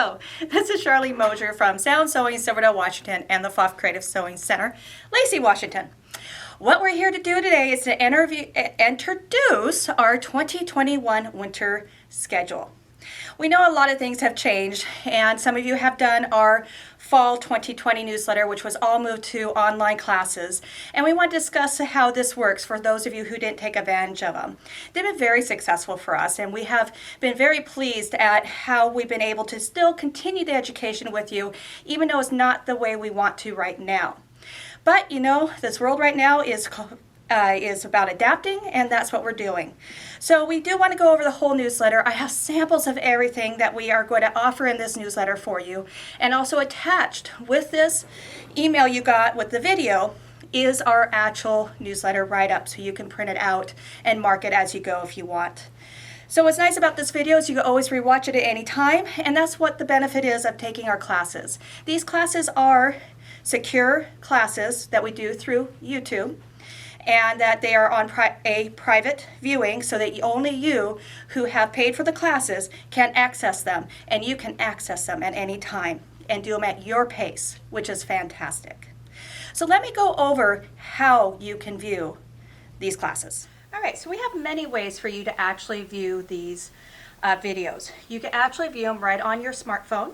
Hello, this is Charlene Mosier from Sound Sewing, Silverdale, Washington, and the Fluff Creative Sewing Center, Lacey, Washington. What we're here to do today is to introduce our 2021 winter schedule. We know a lot of things have changed, and some of you have done our fall 2020 newsletter, which was all moved to online classes, and we want to discuss how this works for those of you who didn't take advantage of them. They've been very successful for us, and we have been very pleased at how we've been able to still continue the education with you, even though it's not the way we want to right now. But you know, this world right now is about adapting, and that's what we're doing. So we do want to go over the whole newsletter. I have samples of everything that we are going to offer in this newsletter for you, and also attached with this email you got with the video is our actual newsletter write-up, so you can print it out and mark it as you go if you want. So what's nice about this video is you can always rewatch it at any time, and that's what the benefit is of taking our classes. These classes are secure classes that we do through YouTube, and that they are on a private viewing, so that only you who have paid for the classes can access them, and you can access them at any time and do them at your pace, which is fantastic. So let me go over how you can view these classes. All right, so we have many ways for you to actually view these videos. You can actually view them right on your smartphone.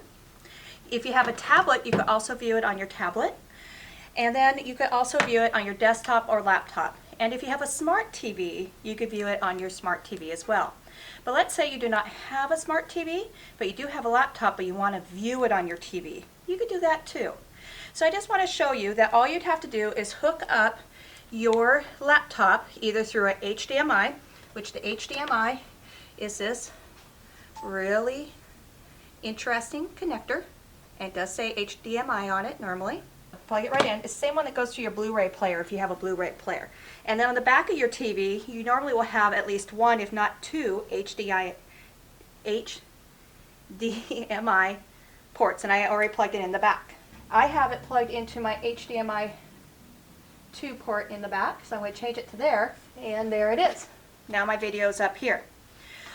If you have a tablet, you can also view it on your tablet. And then you could also view it on your desktop or laptop. And if you have a smart TV, you could view it on your smart TV as well. But let's say you do not have a smart TV, but you do have a laptop, but you want to view it on your TV. You could do that too. So I just want to show you that all you'd have to do is hook up your laptop either through an HDMI, which the HDMI is this really interesting connector. And it does say HDMI on it normally. Plug it right in. It's the same one that goes to your Blu-ray player if you have a Blu-ray player. And then on the back of your TV, you normally will have at least one, if not two, HDMI ports, and I already plugged it in the back. I have it plugged into my HDMI 2 port in the back, so I'm going to change it to there, and there it is. Now my video is up here.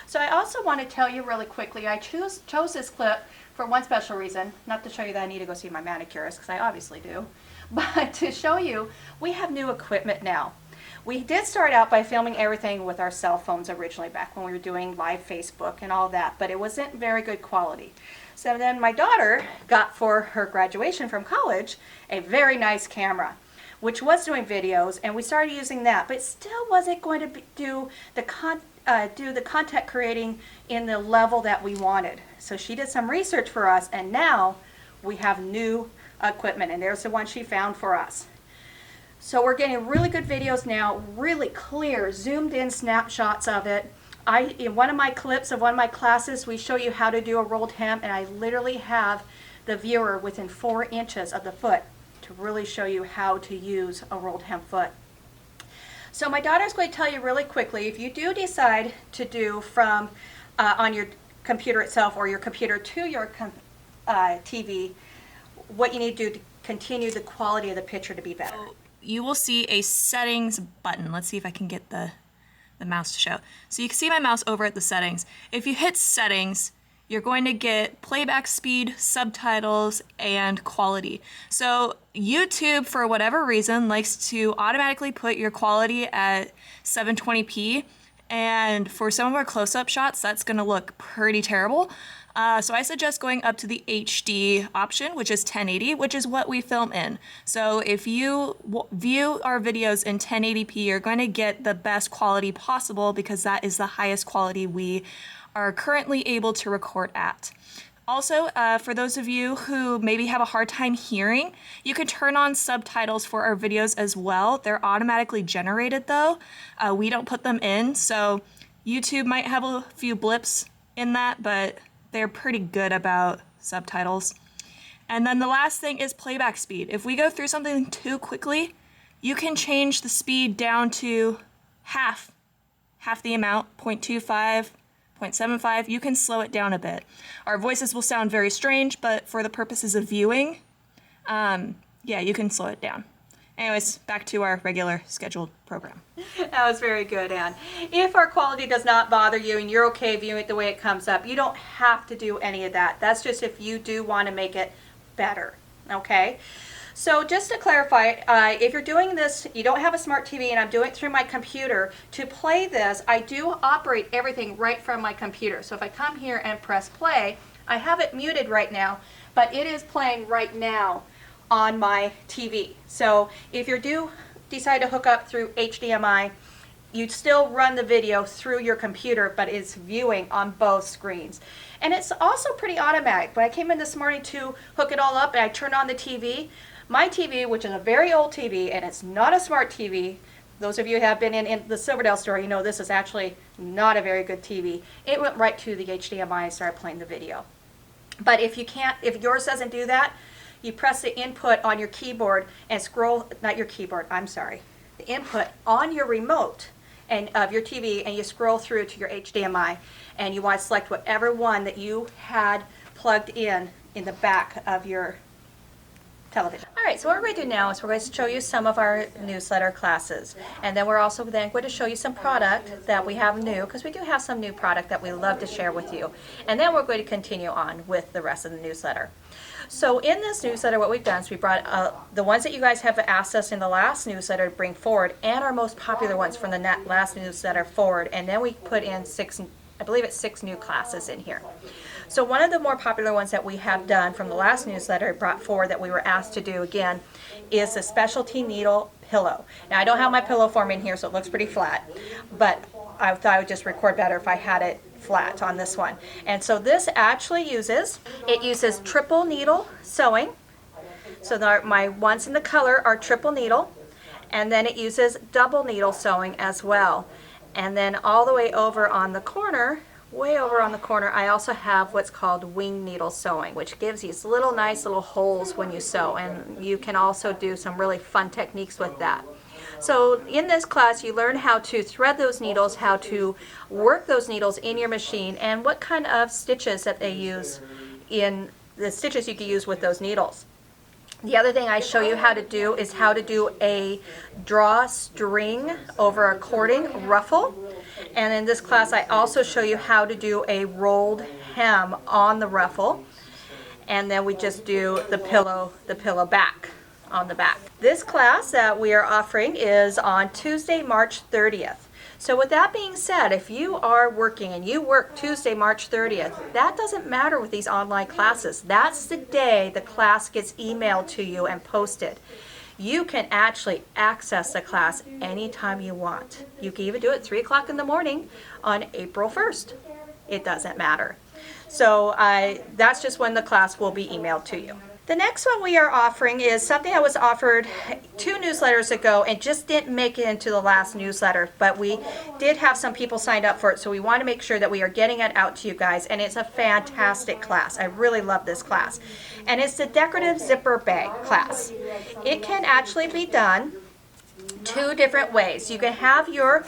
So I also want to tell you really quickly, I chose this clip for one special reason, not to show you that I need to go see my manicurist, because I obviously do, but to show you we have new equipment now. We did start out by filming everything with our cell phones originally, back when we were doing live Facebook and all that, but it wasn't very good quality. So then my daughter got, for her graduation from college, a very nice camera, which was doing videos, and we started using that, but it still wasn't going to do the content creating in the level that we wanted. So she did some research for us, and now we have new equipment, and there's the one she found for us. So we're getting really good videos now, really clear, zoomed in snapshots of it. In one of my clips of one of my classes, we show you how to do a rolled hem, and I literally have the viewer within 4 inches of the foot to really show you how to use a rolled hem foot. So my daughter's going to tell you really quickly, if you do decide to do from on your computer itself or your computer to your TV, what you need to do to continue the quality of the picture to be better. So you will see a settings button. Let's see if I can get the mouse to show. So you can see my mouse over at the settings. If you hit settings, you're going to get playback speed, subtitles, and quality. So YouTube, for whatever reason, likes to automatically put your quality at 720p, and for some of our close-up shots, that's gonna look pretty terrible. So I suggest going up to the HD option, which is 1080, which is what we film in. So if you view our videos in 1080p, you're going to get the best quality possible, because that is the highest quality we are currently able to record at. Also, for those of you who maybe have a hard time hearing, you can turn on subtitles for our videos as well. They're automatically generated though. We don't put them in, so YouTube might have a few blips in that, but they're pretty good about subtitles. And then the last thing is playback speed. If we go through something too quickly, you can change the speed down to half the amount, 0.25, 0.75, you can slow it down a bit. Our voices will sound very strange, but for the purposes of viewing, yeah, you can slow it down. Anyways, back to our regular scheduled program. That was very good, Anne. If our quality does not bother you and you're okay viewing it the way it comes up, you don't have to do any of that. That's just if you do want to make it better, okay? So just to clarify, if you're doing this, you don't have a smart TV and I'm doing it through my computer, to play this, I do operate everything right from my computer. So if I come here and press play, I have it muted right now, but it is playing right now on my TV. So if you do decide to hook up through HDMI, you'd still run the video through your computer, but it's viewing on both screens. And it's also pretty automatic. When I came in this morning to hook it all up and I turned on the TV, my TV, which is a very old TV, and it's not a smart TV, those of you who have been in the Silverdale store, you know this is actually not a very good TV. It went right to the HDMI and started playing the video. But if you can't, if yours doesn't do that, you press the input on your keyboard and scroll, not your keyboard, I'm sorry, the input on your remote and of your TV, and you scroll through to your HDMI, and you want to select whatever one that you had plugged in the back of your television. All right, so what we're going to do now is we're going to show you some of our newsletter classes, and then we're also then going to show you some product that we have new, because we do have some new product that we love to share with you, and then we're going to continue on with the rest of the newsletter. So in this newsletter, what we've done is we brought the ones that you guys have asked us in the last newsletter to bring forward, and our most popular ones from the last newsletter forward, and then we put in I believe it's 6 new classes in here. So one of the more popular ones that we have done from the last newsletter brought forward that we were asked to do again is the specialty needle pillow. Now I don't have my pillow form in here, so it looks pretty flat, but I thought I would just record better if I had it flat on this one. And so this actually uses triple needle sewing. So my ones in the color are triple needle, and then it uses double needle sewing as well. And then all the way over on the corner, way over on the corner, I also have what's called wing needle sewing, which gives these little nice little holes when you sew, and you can also do some really fun techniques with that. So in this class, you learn how to thread those needles, how to work those needles in your machine, and what kind of stitches that they use in the stitches you can use with those needles. The other thing I show you how to do is how to do a drawstring over a cording ruffle. And in this class, I also show you how to do a rolled hem on the ruffle. And then we just do the pillow back on the back. This class that we are offering is on Tuesday, March 30th. So with that being said, if you are working and you work Tuesday, March 30th, that doesn't matter with these online classes. That's the day the class gets emailed to you and posted. You can actually access the class anytime you want. You can even do it at 3 o'clock in the morning on April 1st. It doesn't matter. So that's just when the class will be emailed to you. The next one we are offering is something that was offered 2 newsletters ago and just didn't make it into the last newsletter, but we did have some people signed up for it, so we want to make sure that we are getting it out to you guys, and it's a fantastic class. I really love this class. And it's the decorative zipper bag class. It can actually be done 2 different ways. You can have your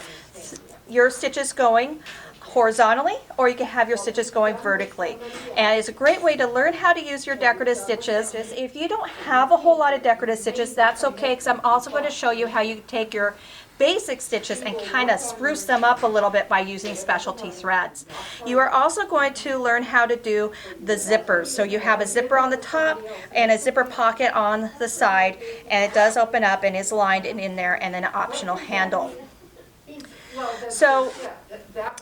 stitches going horizontally, or you can have your stitches going vertically. And it's a great way to learn how to use your decorative stitches. If you don't have a whole lot of decorative stitches, that's okay, because I'm also going to show you how you take your basic stitches and kind of spruce them up a little bit by using specialty threads. You are also going to learn how to do the zippers. So you have a zipper on the top and a zipper pocket on the side, and it does open up and is lined in there, and then an optional handle. So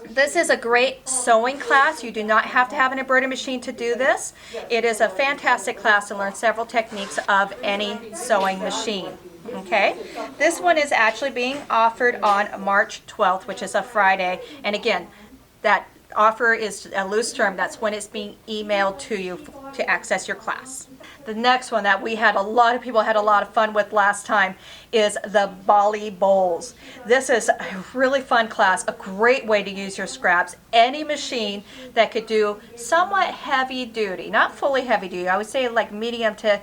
this is a great sewing class. You do not have to have an embroidery machine to do this. It is a fantastic class to learn several techniques of any sewing machine. Okay, this one is actually being offered on March 12th, which is a Friday. And again, that offer is a loose term. That's when it's being emailed to you to access your class. The next one that we had a lot of people had a lot of fun with last time is the Bali bowls. This is a really fun class, a great way to use your scraps. Any machine that could do somewhat heavy duty, not fully heavy duty, I would say like medium to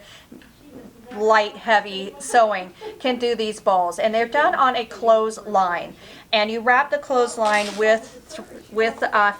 light, heavy sewing can do these bowls. And they're done on a clothesline. And you wrap the clothesline with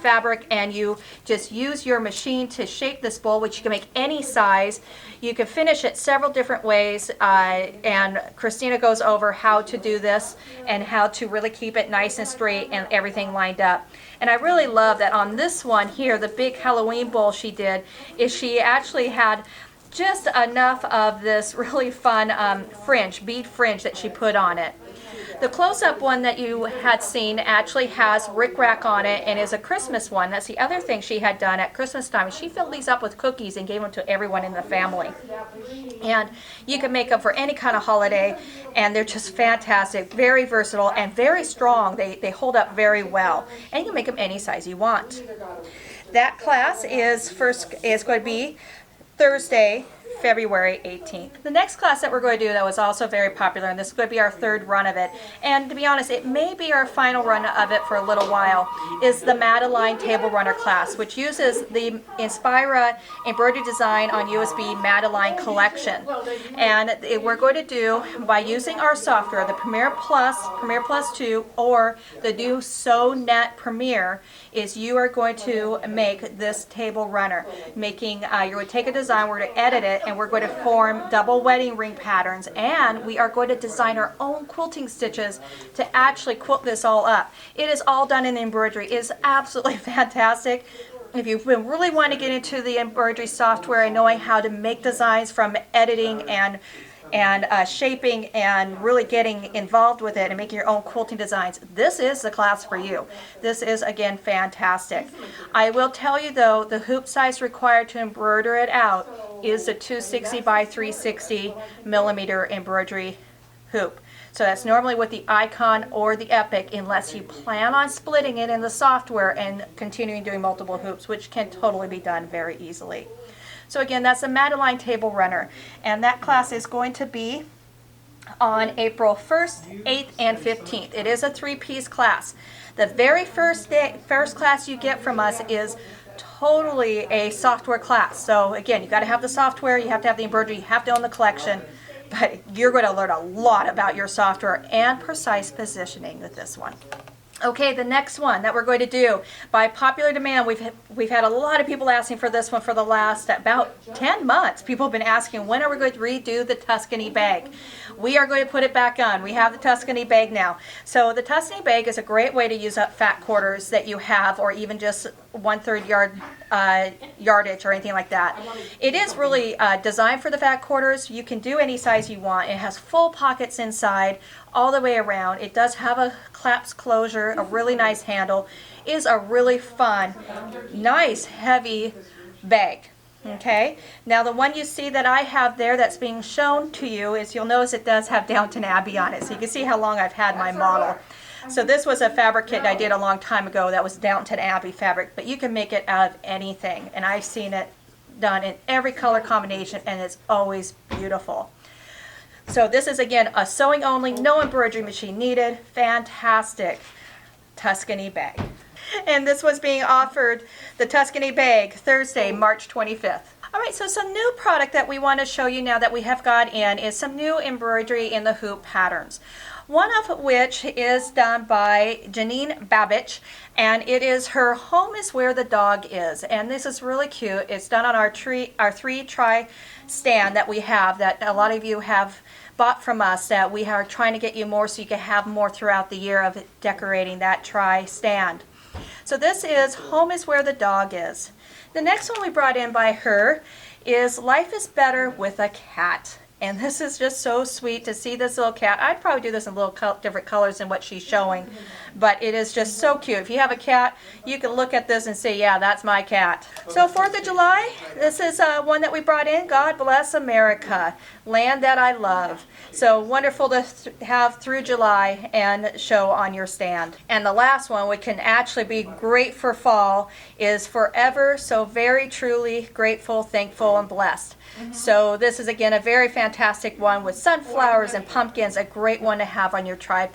fabric, and you just use your machine to shape this bowl, which you can make any size. You can finish it several different ways, and Christina goes over how to do this and how to really keep it nice and straight and everything lined up. And I really love that on this one here, the big Halloween bowl she did, is she actually had just enough of this really fun fringe, bead fringe that she put on it. The close-up one that you had seen actually has rickrack on it and is a Christmas one. That's the other thing she had done at Christmas time. She filled these up with cookies and gave them to everyone in the family. And you can make them for any kind of holiday, and they're just fantastic, very versatile, and very strong. They hold up very well, and you can make them any size you want. That class is going to be Thursday, February 18th. The next class that we're going to do that was also very popular, and this is going to be our third run of it, and to be honest, it may be our final run of it for a little while, is the Madeline Table Runner class, which uses the Inspira embroidery design on USB Madeline collection. And we're going to do, by using our software, the Premier Plus 2, or the new SewNet Premier, is you are going to make this table runner. You're going to take a design, we're going to edit it, and we're going to form double wedding ring patterns, and we are going to design our own quilting stitches to actually quilt this all up. It is all done in embroidery. It is absolutely fantastic. If you've been really wanting to get into the embroidery software and knowing how to make designs from editing and shaping and really getting involved with it and making your own quilting designs, this is the class for you. This is, again, fantastic. I will tell you, though, the hoop size required to embroider it out is a 260 by 360 millimeter embroidery hoop. So that's normally with the Icon or the Applique, unless you plan on splitting it in the software and continuing doing multiple hoops, which can totally be done very easily. So again, that's a Madeline Table Runner, and that class is going to be on April 1st, 8th, and 15th. It is a 3-piece class. The very first class you get from us is totally a software class. So again, you got to have the software, you have to have the embroidery, you have to own the collection, but you're going to learn a lot about your software and precise positioning with this one. Okay, the next one that we're going to do, by popular demand, we've had a lot of people asking for this one for the last about 10 months. People have been asking, when are we going to redo the Tuscany Bag? We are going to put it back on. We have the Tuscany Bag now. So the Tuscany Bag is a great way to use up fat quarters that you have, or even just 1/3 yardage or anything like that. It is really designed for the fat quarters. You can do any size you want. It has full pockets inside all the way around. It does have a clasp closure, a really nice handle. It is a really fun, nice, heavy bag. Okay, now the one you see that I have there that's being shown to you is, you'll notice it does have Downton Abbey on it, so you can see how long I've had my model. So this was a fabric kit I did a long time ago that was Downton Abbey fabric, but you can make it out of anything, and I've seen it done in every color combination, and it's always beautiful. So this is, again, a sewing only, no embroidery machine needed, fantastic Tuscany Bag. And this was being offered, the Tuscany Bag, Thursday, March 25th. All right, so some new product that we want to show you now that we have got in is some new embroidery in the hoop patterns. One of which is done by Janine Babich, and it is her Home is Where the Dog Is. And this is really cute. It's done on our 3-try stand that we have, that a lot of you have bought from us, that we are trying to get you more so you can have more throughout the year of decorating that try stand. So this is Home is Where the Dog Is. The next one we brought in by her is Life is Better with a Cat. And this is just so sweet to see this little cat. I'd probably do this in little different colors than what she's showing, but it is just so cute. If you have a cat, you can look at this and say, yeah, that's my cat. So 4th of July, this is one that we brought in, God Bless America, Land That I Love. So wonderful to have through July and show on your stand. And the last one, which can actually be great for fall, is Forever So Very Truly Grateful, Thankful, and Blessed. So this is, again, a very fantastic one with sunflowers and pumpkins, a great one to have on your try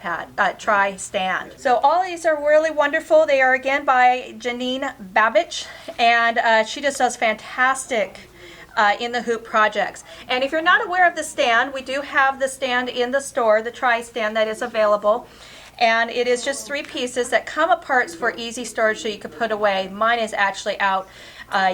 stand. So all these are really wonderful. They are, again, by Janine Babich, and she just does fantastic in the hoop projects. And if you're not aware of the stand, we do have the stand in the store, the tri-stand that is available. And it is just 3 pieces that come apart for easy storage so you can put away. Mine is actually out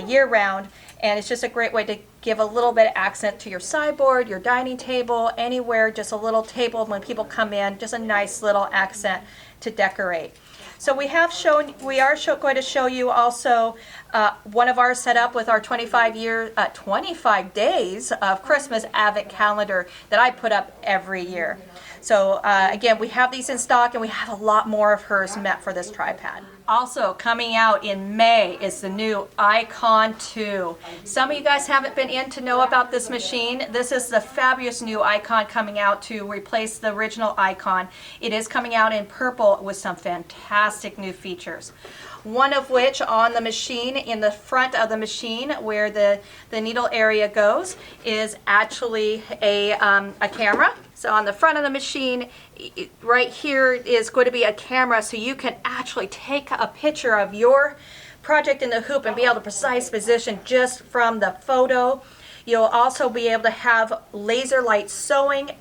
year-round, and it's just a great way to give a little bit of accent to your sideboard, your dining table, anywhere, just a little table when people come in, just a nice little accent to decorate. So we are going to show you also one of our setup with our 25 days of Christmas Advent calendar that I put up every year. So again, we have these in stock, and we have a lot more of hers meant for this tripod. Also coming out in May is the new Icon 2. Some of you guys haven't been in to know about this machine. This is the fabulous new Icon coming out to replace the original Icon. It is coming out in purple with some fantastic new features. One of which on the machine, in the front of the machine where the needle area goes, is actually a camera. So on the front of the machine, right here is going to be a camera, so you can actually take a picture of your project in the hoop and be able to precise position just from the photo. You'll also be able to have laser light sewing.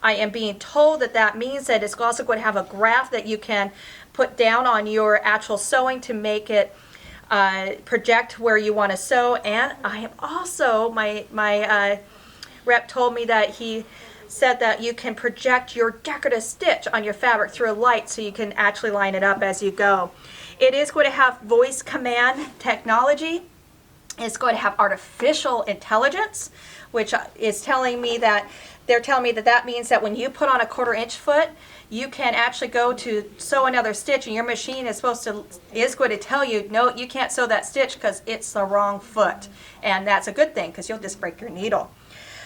I am being told that that means that it's also going to have a graph that you can put down on your actual sewing to make it project where you want to sew. And I am also, my rep told me that he said that you can project your decorative stitch on your fabric through a light so you can actually line it up as you go. It is going to have voice command technology. It's going to have artificial intelligence, which is telling me that they're telling me that that means that when you put on a 1/4 inch foot, you can actually go to sew another stitch, and your machine is going to tell you, no, you can't sew that stitch because it's the wrong foot. And that's a good thing because you'll just break your needle.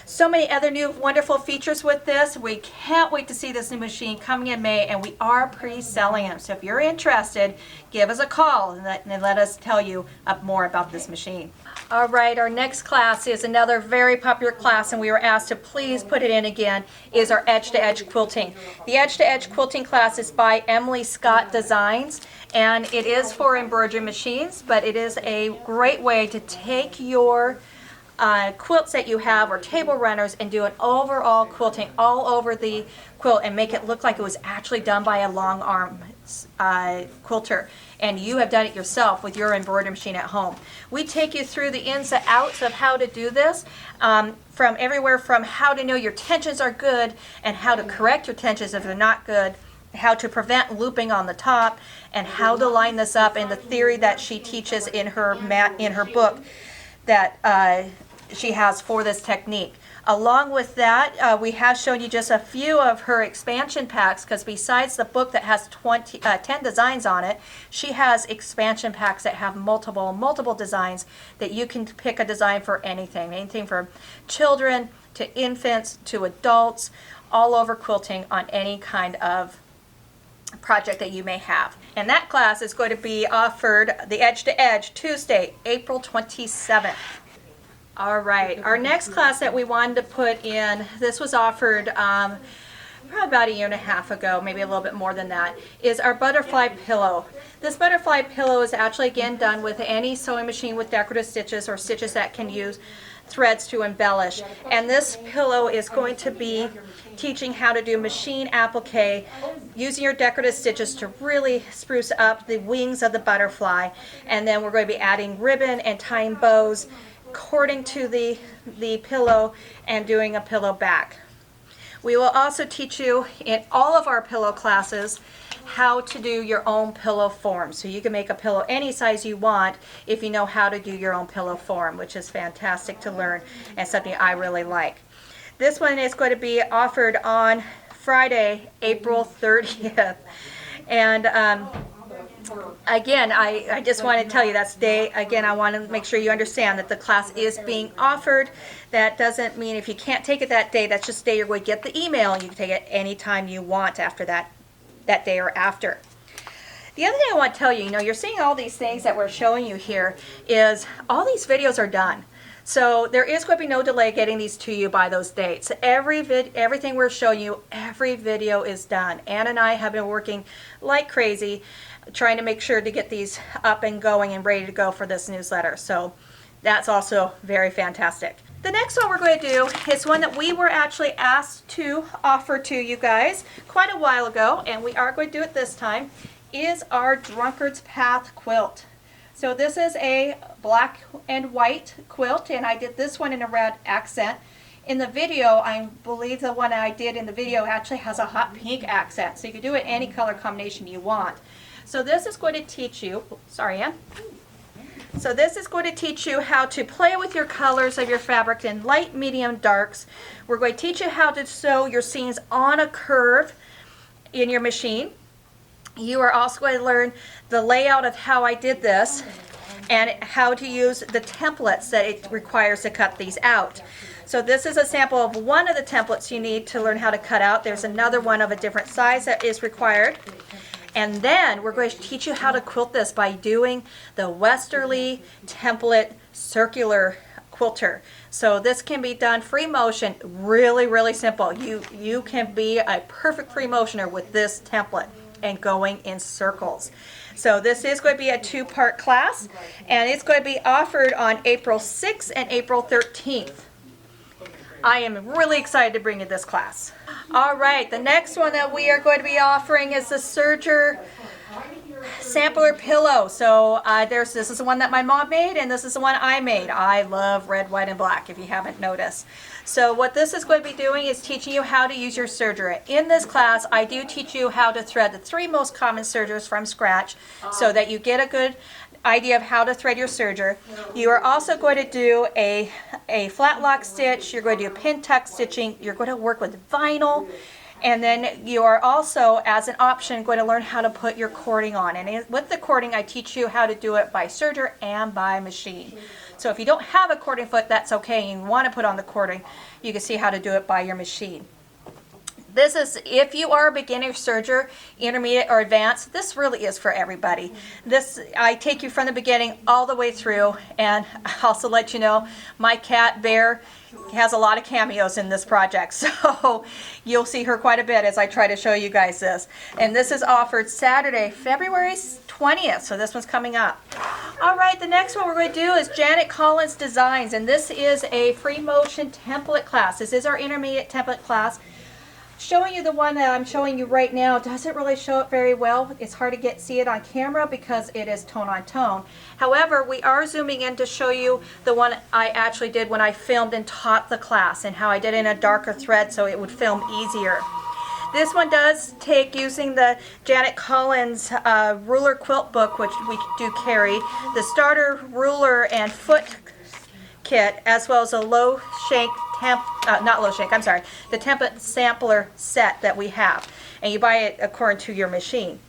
So many other new wonderful features with this. We can't wait to see this new machine coming in May, and we are pre-selling them. So if you're interested, give us a call and let us tell you more about this machine. All right, our next class is another very popular class, and we were asked to please put it in again, is our edge-to-edge quilting. The edge-to-edge quilting class is by Emily Scott Designs, and it is for embroidery machines, but it is a great way to take your quilts that you have or table runners and do an overall quilting all over the quilt and make it look like it was actually done by a long arm quilter, and you have done it yourself with your embroidery machine at home. We take you through the ins and outs of how to do this, from everywhere from how to know your tensions are good and how to correct your tensions if they're not good, how to prevent looping on the top, and how to line this up, and the theory that she teaches in her book that she has for this technique. Along with that, we have shown you just a few of her expansion packs, because besides the book that has 10 designs on it, she has expansion packs that have multiple designs that you can pick a design for anything from children to infants to adults, all over quilting on any kind of project that you may have. And that class is going to be offered, the Edge to Edge, Tuesday, April 27th. All right, our next class that we wanted to put in, this was offered probably about 1.5 years ago, maybe a little bit more than that, is our butterfly pillow. This butterfly pillow is actually again done with any sewing machine with decorative stitches or stitches that can use threads to embellish. And this pillow is going to be teaching how to do machine applique using your decorative stitches to really spruce up the wings of the butterfly. And then we're going to be adding ribbon and tying bows, cording to the pillow, and doing a pillow back. We will also teach you in all of our pillow classes how to do your own pillow form. So you can make a pillow any size you want if you know how to do your own pillow form, which is fantastic to learn and something I really like. This one is going to be offered on Friday, April 30th. And again, I just want to tell you that's the day. Again, I want to make sure you understand that the class is being offered. That doesn't mean if you can't take it that day, that's just the day you're going to get the email, and you can take it anytime you want after that day or after. The other thing I want to tell you, you're seeing all these things that we're showing you here, is all these videos are done. So there is going to be no delay getting these to you by those dates. Everything we're showing you, every video is done. Ann and I have been working like crazy trying to make sure to get these up and going and ready to go for this newsletter. So That's also very fantastic. The next one we're going to do is one that we were actually asked to offer to you guys quite a while ago, and we are going to do it this time, is our Drunkard's Path quilt. So this is a black and white quilt, and I did this one in a red accent. In the video, I believe the one I did in the video actually has a hot pink accent, so you can do it any color combination you want. So this is going to teach you, sorry Ann. So this is going to teach you how to play with your colors of your fabric in light, medium, darks. We're going to teach you how to sew your seams on a curve in your machine. You are also going to learn the layout of how I did this and how to use the templates that it requires to cut these out. So this is a sample of one of the templates you need to learn how to cut out. There's another one of a different size that is required. And then we're going to teach you how to quilt this by doing the Westerly template circular quilter. So this can be done free motion, really, really simple. You can be a perfect free motioner with this template and going in circles. So this is going to be a two-part class, and it's going to be offered on April 6th and April 13th. I am really excited to bring you this class. All right, the next one that we are going to be offering is the serger sampler pillow. So this is the one that my mom made, and this is the one I made. I love red, white, and black, if you haven't noticed. So what this is going to be doing is teaching you how to use your serger. In this class, I do teach you how to thread the 3 most common sergers from scratch so that you get a good idea of how to thread your serger. You are also going to do a flat lock stitch. You're going to do pin tuck stitching. You're going to work with vinyl. And then you are also, as an option, going to learn how to put your cording on. And with the cording, I teach you how to do it by serger and by machine. So if you don't have a cording foot, that's okay. You want to put on the cording, you can see how to do it by your machine. This is, if you are a beginner serger, intermediate, or advanced, this really is for everybody. This, I take you from the beginning all the way through, and I also let you know, my cat, Bear, has a lot of cameos in this project, so you'll see her quite a bit as I try to show you guys this. And this is offered Saturday, February 20th, so this one's coming up. All right, the next one we're going to do is Janet Collins Designs, and this is a free motion template class. This is our intermediate template class. Showing you the one that I'm showing you right now doesn't really show it very well. It's hard to see it on camera because it is tone on tone. However, we are zooming in to show you the one I actually did when I filmed and taught the class, and how I did it in a darker thread so it would film easier. This one does take using the Janet Collins ruler quilt book, which we do carry, the starter ruler and foot kit, as well as a low shank the template sampler set that we have, and you buy it according to your machine.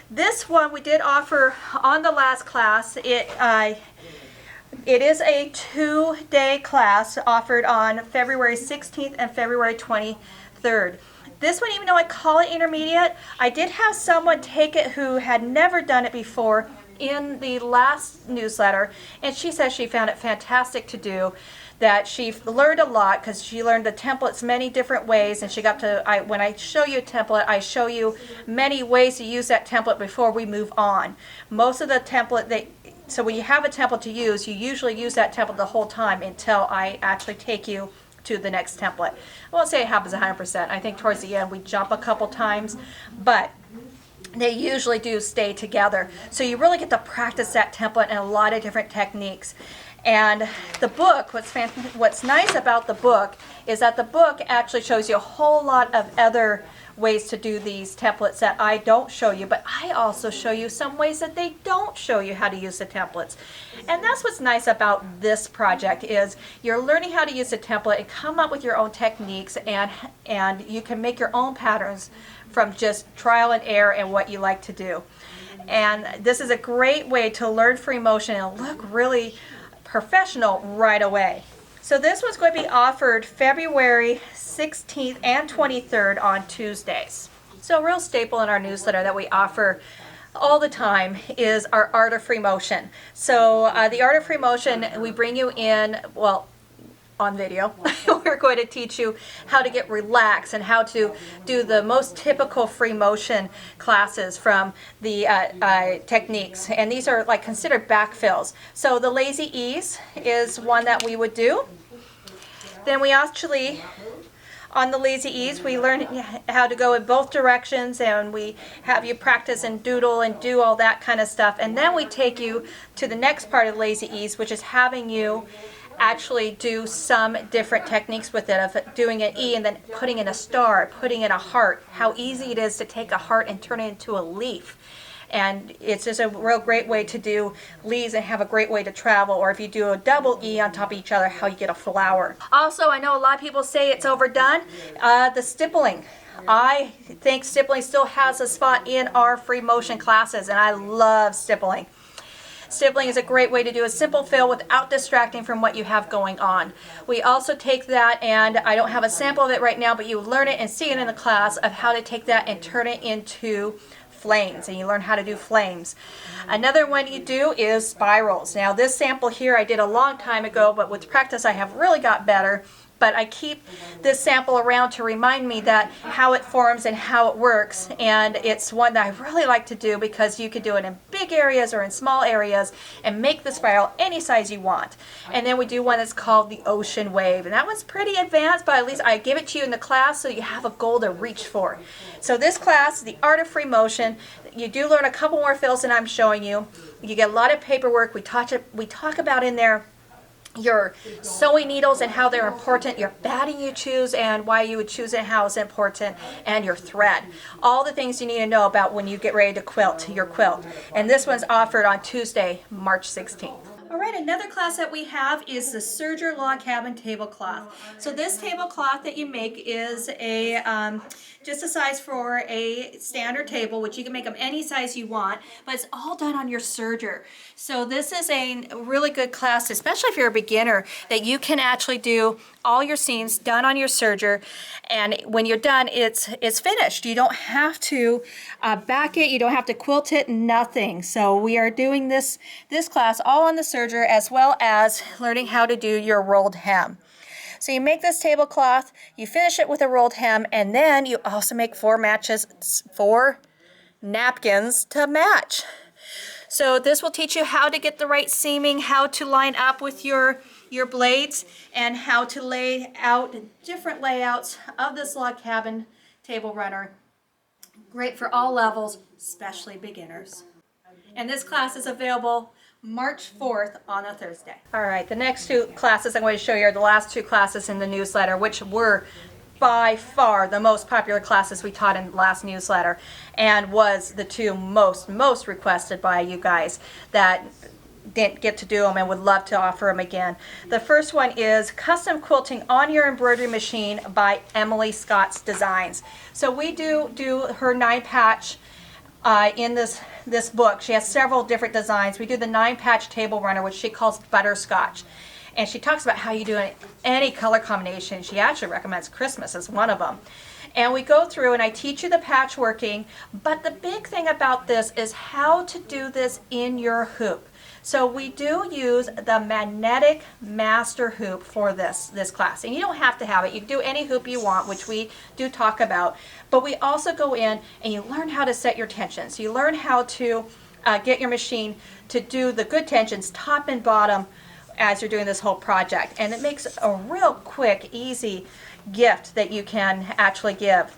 This one we did offer on the last class. It is a 2-day class offered on February 16th and February 23rd. This one, even though I call it intermediate, I did have someone take it who had never done it before in the last newsletter, and she says she found it fantastic to do, that she learned a lot because she learned the templates many different ways, and she got to, when I show you a template, I show you many ways to use that template before we move on. Most of the template, so when you have a template to use, you usually use that template the whole time until I actually take you to the next template. I won't say it happens 100%. I think towards the end we jump a couple times, but they usually do stay together. So you really get to practice that template and a lot of different techniques. And the book, what's nice about the book is that the book actually shows you a whole lot of other ways to do these templates that I don't show you, but I also show you some ways that they don't show you how to use the templates. And that's what's nice about this project, is you're learning how to use the template and come up with your own techniques, and you can make your own patterns from just trial and error and what you like to do. And this is a great way to learn free motion and look really professional right away. So this one's going to be offered February 16th and 23rd on Tuesdays. So a real staple in our newsletter that we offer all the time is our Art of Free Motion. So the Art of Free Motion, we bring you in, well, on video. We're going to teach you how to get relaxed and how to do the most typical free motion classes from the techniques. And these are like considered backfills. So the lazy ease is one that we would do. Then we actually, on the lazy ease, we learn how to go in both directions, and we have you practice and doodle and do all that kind of stuff. And then we take you to the next part of lazy ease, which is having you actually do some different techniques with it, of doing an E and then putting in a star, putting in a heart, how easy it is to take a heart and turn it into a leaf. And it's just a real great way to do leaves and have a great way to travel. Or if you do a double E on top of each other, how you get a flower. Also, I know a lot of people say it's overdone. The stippling. I think stippling still has a spot in our free motion classes, and I love stippling. Stippling is a great way to do a simple fill without distracting from what you have going on. We also take that, and I don't have a sample of it right now, but you learn it and see it in the class of how to take that and turn it into flames, and you learn how to do flames. Another one you do is spirals. Now this sample here I did a long time ago, but with practice I have really got better. But I keep this sample around to remind me that how it forms and how it works, and it's one that I really like to do because you could do it in big areas or in small areas and make the spiral any size you want. And then we do one that's called the ocean wave, and that one's pretty advanced, but at least I give it to you in the class so you have a goal to reach for. So this class, the art of free motion, you do learn a couple more fills than I'm showing you. You get a lot of paperwork. We talk about in there your sewing needles and how they're important, your batting you choose and why you would choose it and how it's important, and your thread. All the things you need to know about when you get ready to quilt your quilt. And this one's offered on Tuesday, March 16th. All right, another class that we have is the serger log cabin tablecloth. So this tablecloth that you make is a just a size for a standard table, which you can make them any size you want, but it's all done on your serger. So this is a really good class, especially if you're a beginner, that you can actually do all your seams done on your serger, and when you're done, it's finished. You don't have to back it, you don't have to quilt it, nothing. So we are doing this class all on the serger, as well as learning how to do your rolled hem. So you make this tablecloth, you finish it with a rolled hem, and then you also make 4 napkins to match. So this will teach you how to get the right seaming, how to line up with your blades, and how to lay out different layouts of this log cabin table runner. Great for all levels, especially beginners. And this class is available March 4th on a Thursday. All right, the next 2 classes I'm going to show you are the last 2 classes in the newsletter, which were by far the most popular classes we taught in the last newsletter, and was the 2 most requested by you guys that didn't get to do them and would love to offer them again. The first one is Custom Quilting on Your Embroidery Machine by Emily Scott's Designs. So we do her 9-patch in this book. She has several different designs. We do the 9-patch table runner, which she calls butterscotch. And she talks about how you do it in any color combination. She actually recommends Christmas as one of them. And we go through and I teach you the patchworking, but the big thing about this is how to do this in your hoop. So we do use the magnetic master hoop for this class. And you don't have to have it. You can do any hoop you want, which we do talk about. But we also go in and you learn how to set your tensions. So you learn how to get your machine to do the good tensions, top and bottom, as you're doing this whole project. And it makes a real quick, easy gift that you can actually give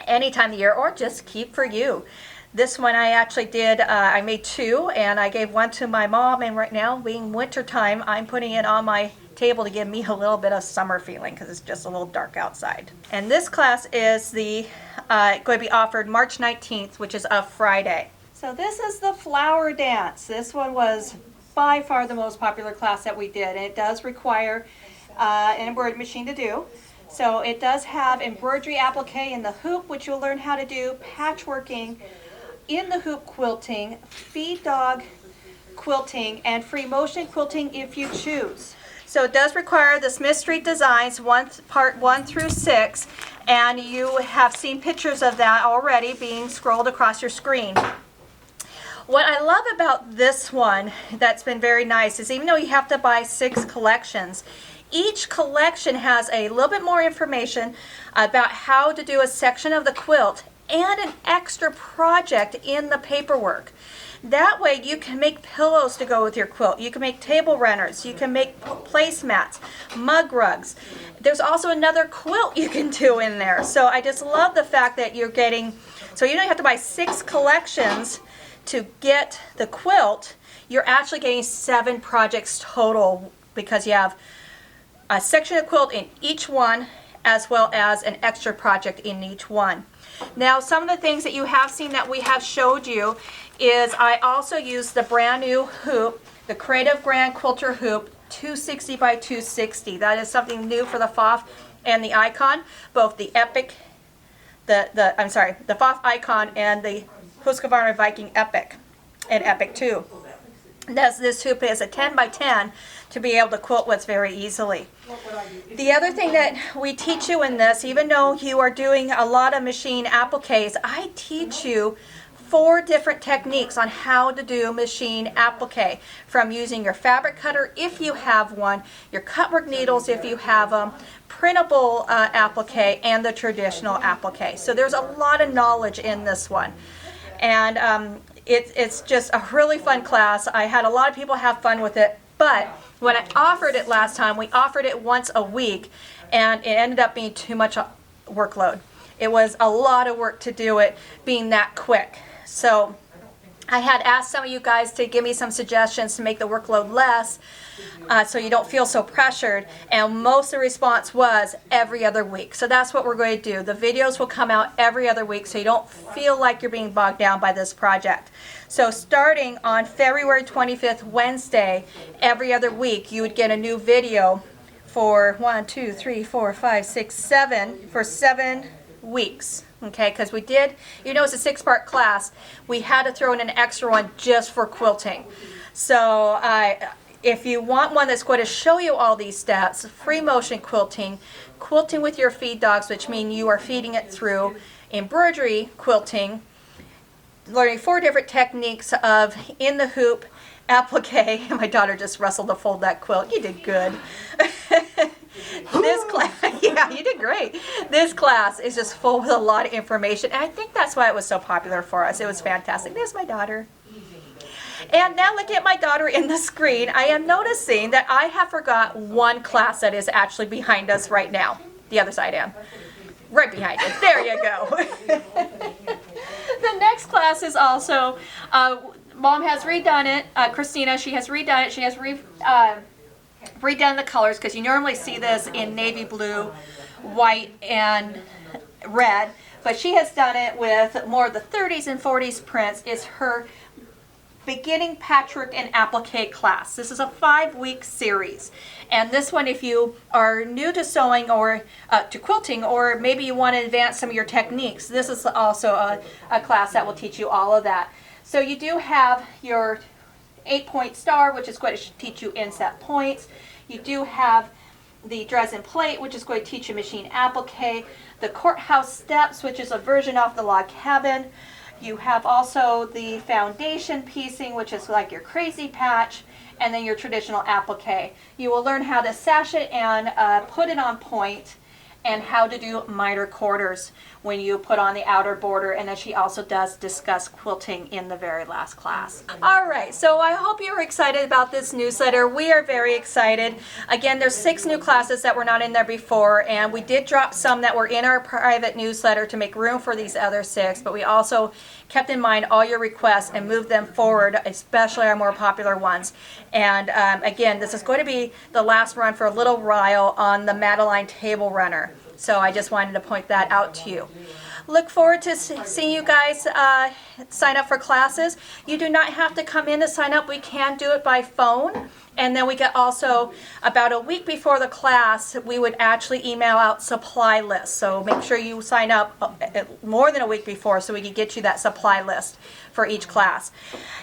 any time of the year or just keep for you. This one I actually did, I made 2, and I gave one to my mom, and right now, being winter time, I'm putting it on my table to give me a little bit of summer feeling because it's just a little dark outside. And this class is going to be offered March 19th, which is a Friday. So this is the flower dance. This one was by far the most popular class that we did, and it does require an embroidery machine to do. So it does have embroidery applique in the hoop, which you'll learn how to do, patchworking, in the hoop quilting, feed dog quilting, and free motion quilting if you choose. So it does require the Smith Street Designs, part 1 through 6, and you have seen pictures of that already being scrolled across your screen. What I love about this one that's been very nice is even though you have to buy 6 collections, Each collection has a little bit more information about how to do a section of the quilt and an extra project in the paperwork. That way you can make pillows to go with your quilt. You can make table runners. You can make placemats, mug rugs. There's also another quilt you can do in there. So I just love the fact that you're getting, so you don't have to buy 6 collections to get the quilt. You're actually getting 7 projects total because you have a section of quilt in each one as well as an extra project in each one. Now, some of the things that you have seen that we have showed you is I also used the brand new hoop, the Creative Grand Quilter hoop, 260 by 260. That is something new for the FOF and the Icon, both the Epic, the FOF Icon and the Husqvarna Viking Epic and Epic 2. This hoop is a 10 by 10 to be able to quilt with very easily. The other thing that we teach you in this, even though you are doing a lot of machine appliques, I teach you 4 different techniques on how to do machine applique, from using your fabric cutter if you have one, your cutwork needles if you have them, printable applique, and the traditional applique. So there's a lot of knowledge in this one. And it's just a really fun class. I had a lot of people have fun with it, but when I offered it last time, we offered it once a week, and it ended up being too much workload. It was a lot of work to do it being that quick. So I had asked some of you guys to give me some suggestions to make the workload less so you don't feel so pressured, and most of the response was every other week. So that's what we're going to do. The videos will come out every other week so you don't feel like you're being bogged down by this project. So starting on February 25th, Wednesday, every other week, you would get a new video for 1, 2, 3, 4, 5, 6, 7, for 7 weeks. Okay, because we did, you know, it's a 6-part class. We had to throw in an extra one just for quilting. So if you want one that's going to show you all these steps, free motion quilting, quilting with your feed dogs, which mean you are feeding it through, embroidery quilting, learning 4 different techniques of in the hoop, applique. My daughter just rustled to fold that quilt. You did good. This class, yeah, you did great. This class is just full with a lot of information, and I think that's why it was so popular for us. It was fantastic. There's my daughter. And now looking at my daughter in the screen, I am noticing that I have forgot one class that is actually behind us right now. The other side, Ann. Right behind it. There you go. The next class is also, Mom has redone it. Christina, she has redone it. She has redone the colors, because you normally see this in navy blue, white, and red. But she has done it with more of the 30s and 40s prints. It's her beginning patchwork and applique class. This is a 5-week series. And this one, if you are new to sewing or to quilting, or maybe you want to advance some of your techniques, this is also a class that will teach you all of that. So you do have your 8-point star, which is going to teach you inset points. You do have the Dresden plate, which is going to teach you machine applique. The courthouse steps, which is a version off the log cabin. You have also the foundation piecing, which is like your crazy patch, and then your traditional applique. You will learn how to sash it and put it on point, and how to do miter quarters when you put on the outer border, and then she also does discuss quilting in the very last class. All right, so I hope you're excited about this newsletter. We are very excited. Again, there's 6 new classes that were not in there before, and we did drop some that were in our private newsletter to make room for these other 6, but we also kept in mind all your requests and moved them forward, especially our more popular ones. And again, this is going to be the last run for a little while on the Madeline table runner. So I just wanted to point that out to you. Look forward to seeing you guys sign up for classes. You do not have to come in to sign up. We can do it by phone. And then we get also, about a week before the class, we would actually email out supply lists. So make sure you sign up more than a week before so we can get you that supply list for each class.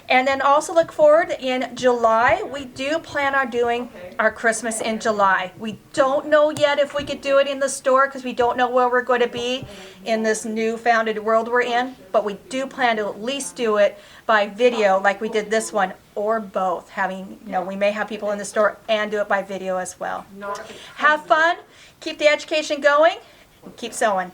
And then also look forward in July. We do plan on doing our Christmas in July. We don't know yet if we could do it in the store because we don't know where we're going to be in this new founded world we're in, but we do plan to at least do it by video like we did this one, or both. Having, we may have people in the store and do it by video as well. Have fun, keep the education going, and keep sewing.